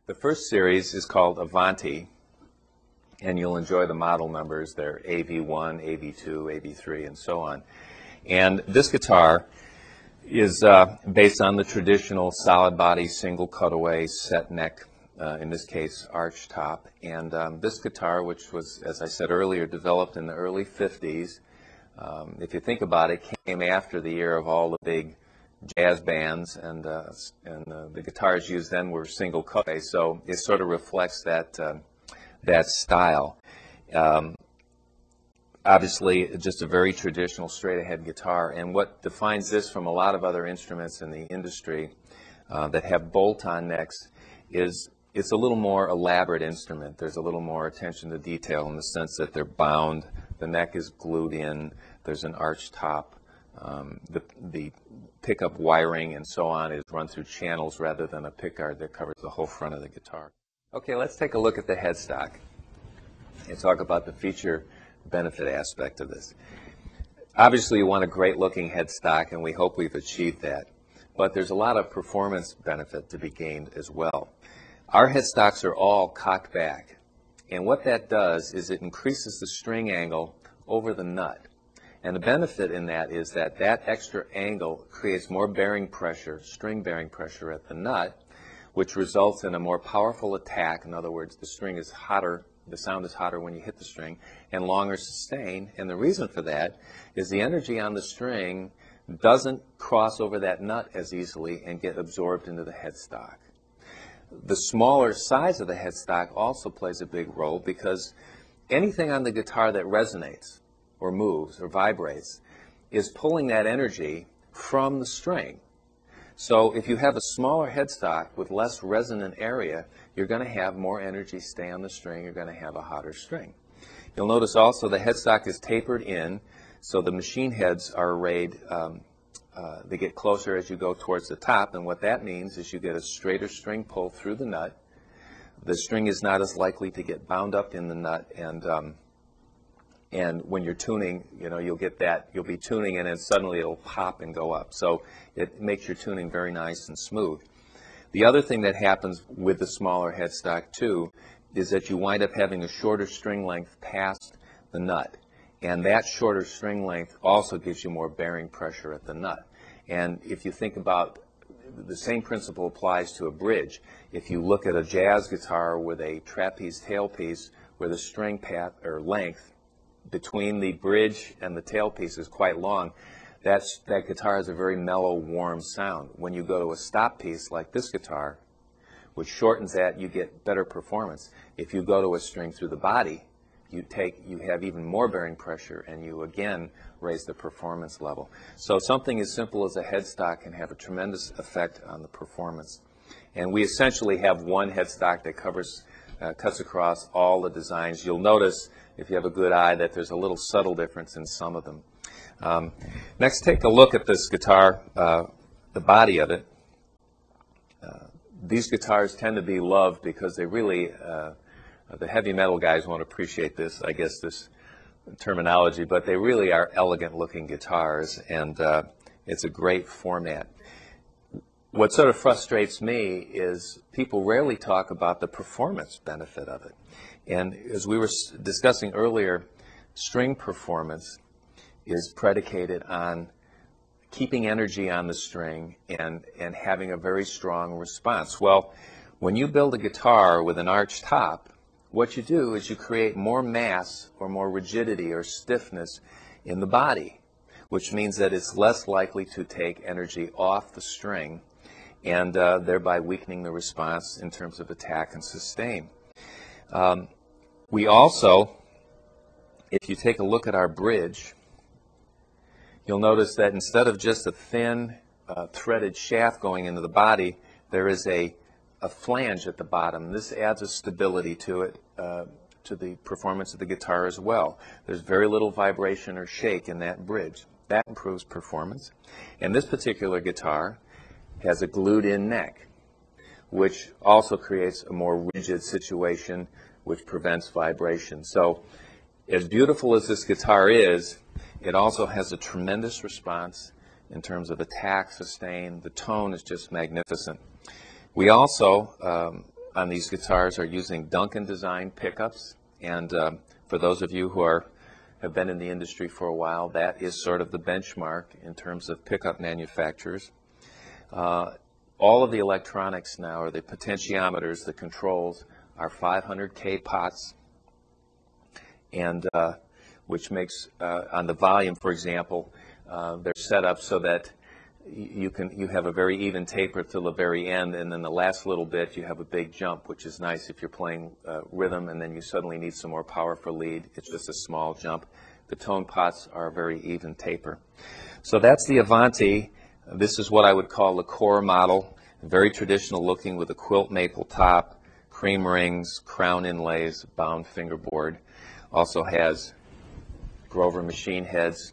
The first series is called Avanti, and you'll enjoy the model numbers. They're AV1, AV2, AV3, and so on. And this guitar is based on the traditional solid body, single cutaway, set neck, in this case arch top. And this guitar, which was, as I said earlier, developed in the early 50s, if you think about it, came after the era of all the big jazz bands, and the guitars used then were single cutaway, so it sort of reflects that that style. Obviously, just a very traditional straight-ahead guitar, and what defines this from a lot of other instruments in the industry that have bolt-on necks is it's a little more elaborate instrument. There's a little more attention to detail in the sense that they're bound, the neck is glued in, there's an arch top, the pickup wiring and so on is run through channels rather than a pickguard that covers the whole front of the guitar. Okay, let's take a look at the headstock and talk about the feature benefit aspect of this. Obviously, you want a great looking headstock, and we hope we've achieved that, but there's a lot of performance benefit to be gained as well. Our headstocks are all cocked back, and what that does is it increases the string angle over the nut. And the benefit in that is that that extra angle creates more bearing pressure, string bearing pressure at the nut, which results in a more powerful attack. In other words, the string is hotter, the sound is hotter when you hit the string, and longer sustain. And the reason for that is the energy on the string doesn't cross over that nut as easily and get absorbed into the headstock. The smaller size of the headstock also plays a big role because anything on the guitar that resonates or moves or vibrates is pulling that energy from the string. So if you have a smaller headstock with less resonant area, you're going to have more energy stay on the string, you're going to have a hotter string. You'll notice also the headstock is tapered in, so the machine heads are arrayed, they get closer as you go towards the top, and what that means is you get a straighter string pull through the nut. The string is not as likely to get bound up in the nut, and when you're tuning, you know, you'll get that, you'll be tuning and then suddenly it'll pop and go up. So it makes your tuning very nice and smooth. The other thing that happens with the smaller headstock too is that you wind up having a shorter string length past the nut. And that shorter string length also gives you more bearing pressure at the nut. And if you think about, the same principle applies to a bridge. If you look at a jazz guitar with a trapeze tailpiece where the string path or length between the bridge and the tailpiece is quite long, that guitar has a very mellow, warm sound. When you go to a stop piece like this guitar, which shortens that, you get better performance. If you go to a string through the body, you have even more bearing pressure, and you again raise the performance level. So something as simple as a headstock can have a tremendous effect on the performance. And we essentially have one headstock that cuts across all the designs. You'll notice, if you have a good eye, that there's a little subtle difference in some of them. Next, take a look at this guitar, the body of it. These guitars tend to be loved because they really, the heavy metal guys won't appreciate this, I guess, this terminology, but they really are elegant looking guitars, and it's a great format. What sort of frustrates me is people rarely talk about the performance benefit of it. And as we were discussing earlier, string performance is predicated on keeping energy on the string and having a very strong response. Well, when you build a guitar with an arched top, what you do is you create more mass or more rigidity or stiffness in the body, which means that it's less likely to take energy off the string and thereby weakening the response in terms of attack and sustain. We also, if you take a look at our bridge, you'll notice that instead of just a thin threaded shaft going into the body, there is a flange at the bottom. This adds a stability to it, to the performance of the guitar as well. There's very little vibration or shake in that bridge. That improves performance. And this particular guitar has a glued-in neck, which also creates a more rigid situation, which prevents vibration. So as beautiful as this guitar is, it also has a tremendous response in terms of attack, sustain. The tone is just magnificent. We also on these guitars are using Duncan designed pickups, and for those of you who have been in the industry for a while, that is sort of the benchmark in terms of pickup manufacturers. All of the electronics now, or the potentiometers, the controls, are 500K pots, and which makes, on the volume, for example, they're set up so that you have a very even taper till the very end, and then the last little bit you have a big jump, which is nice if you're playing rhythm and then you suddenly need some more power for lead. It's just a small jump. The tone pots are a very even taper. So that's the Avanti. This is what I would call the core model, very traditional looking with a quilt maple top, cream rings, crown inlays, bound fingerboard. Also has Grover machine heads.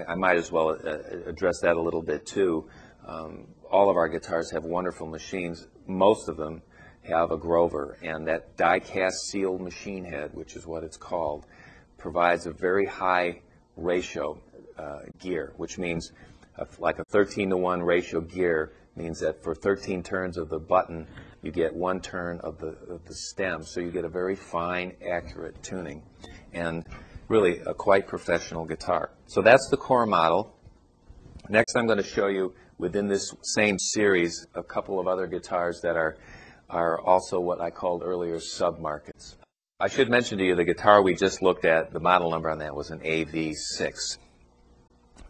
I might as well address that a little bit too. All of our guitars have wonderful machines. Most of them have a Grover, and that die-cast sealed machine head, which is what it's called, provides a very high ratio gear, which means like a 13-to-1 ratio gear means that for 13 turns of the button, you get 1 turn of the stem, so you get a very fine, accurate tuning, and really a quite professional guitar. So that's the core model. Next, I'm going to show you within this same series a couple of other guitars that are also what I called earlier sub-markets. I should mention to you the guitar we just looked at, the model number on that was an AV6.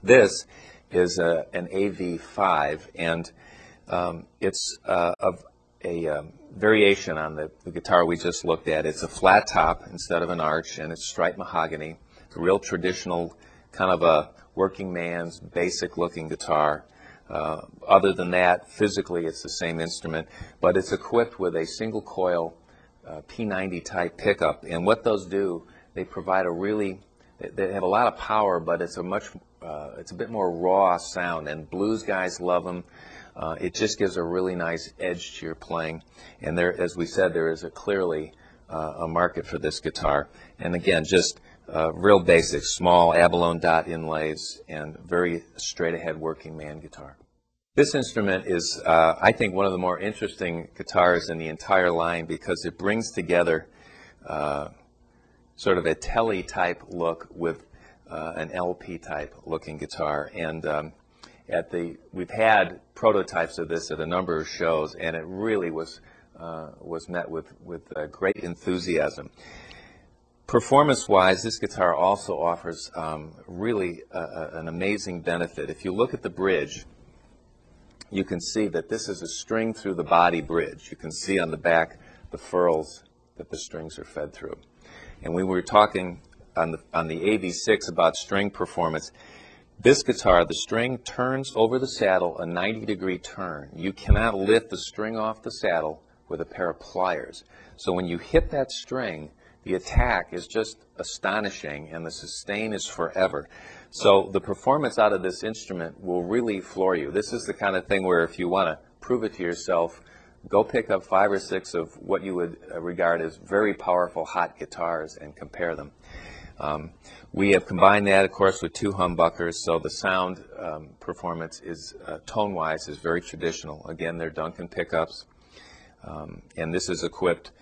This is an AV5, and it's a variation on the guitar we just looked at. It's a flat top instead of an arch, and it's striped mahogany. It's a real traditional kind of a working man's basic looking guitar. Other than that, physically it's the same instrument, but it's equipped with a single coil P90 type pickup, and what those do, they provide they have a lot of power, but it's a bit more raw sound, and blues guys love them. It just gives a really nice edge to your playing, and there, as we said, there is clearly a market for this guitar. And again, just real basic, small abalone dot inlays, and very straight ahead working man guitar. This instrument is, I think, one of the more interesting guitars in the entire line because it brings together sort of a telly type look with an LP type looking guitar, and we've had prototypes of this at a number of shows, and it really was met with great enthusiasm. Performance-wise, this guitar also offers really an amazing benefit. If you look at the bridge, you can see that this is a string through the body bridge. You can see on the back the furls that the strings are fed through. And we were talking on the AV6 about string performance. This guitar, the string turns over the saddle a 90-degree turn. You cannot lift the string off the saddle with a pair of pliers. So when you hit that string, the attack is just astonishing, and the sustain is forever. So the performance out of this instrument will really floor you. This is the kind of thing where if you want to prove it to yourself, go pick up 5 or 6 of what you would regard as very powerful hot guitars and compare them. We have combined that, of course, with 2 humbuckers, so the sound performance is, tone-wise, is very traditional. Again, they're Duncan pickups, and this is equipped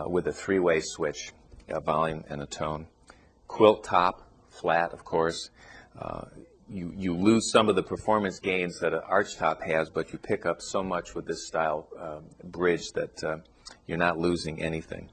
with a 3-way switch, a volume and a tone. Quilt top, flat, of course. You lose some of the performance gains that an arch top has, but you pick up so much with this style bridge that you're not losing anything.